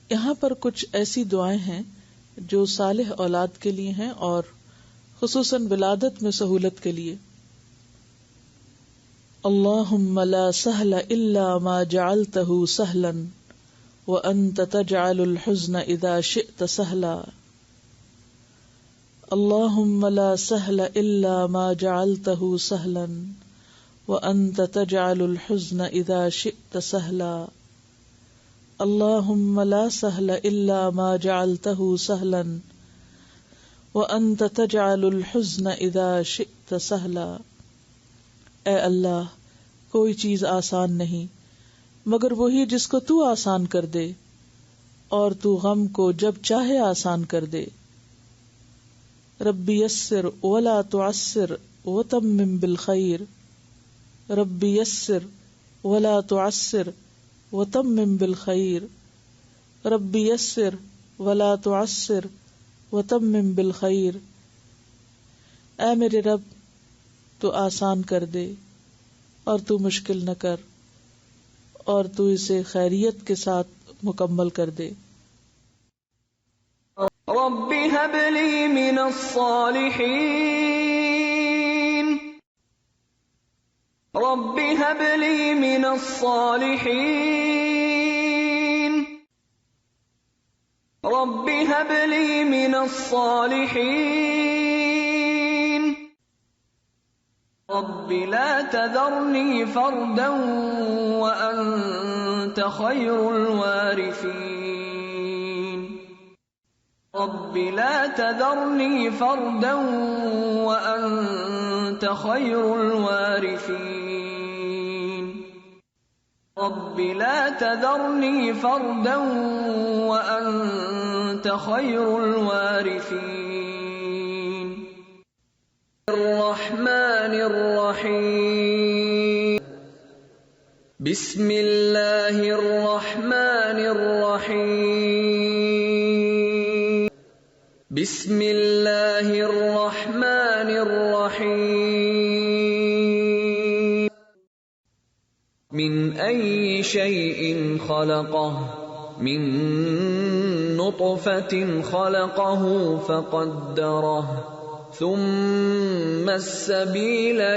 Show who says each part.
Speaker 1: یہاں پر کچھ ایسی دعائیں ہیں جو صالح اولاد کے لیے ہیں اور خصوصاً ولادت میں سہولت کے لیے. اللہم لا سہل الا ما جعلتہ سہلا وانت تجعل الحزن اذا شئت سہلا. اللہم لا سہل الا ما جعلتہ سہلا وانت تجعل الحزن اذا شئت سہلا. اللہم لا سہل الا ما جعلتہ سہلا وانت تجعل الحزن اذا شئت سہلا. اے اللہ، کوئی چیز آسان نہیں مگر وہی جس کو تو آسان کر دے، اور تو غم کو جب چاہے آسان کر دے. ربی یسر ولا تعسر وتمم بالخیر. ربی یسر ولا تعسر وتمم بالخیر. ربی یسر ولا تعسر وتمم بالخیر. اے میرے رب، تو آسان کر دے اور تو مشکل نہ کر، اور تو اسے خیریت کے ساتھ مکمل کر دے.
Speaker 2: رب هب لي من الصالحين. رب هب لي من الصالحين. رب هب لي من الصالحين. رب لا تذرني فردا وأنت خير الوارثين. رب لا تذرني فردا وأنت خير الوارثين. رب لا تذرني فردا وأنت خير الوارثين. الرحمن الرحيم. بسم الله الرحمن الرحيم. بسم الله الرحمن الرحيم. من أي شيء خلقه؟ من نطفة خلقه فقدره ثم السبيل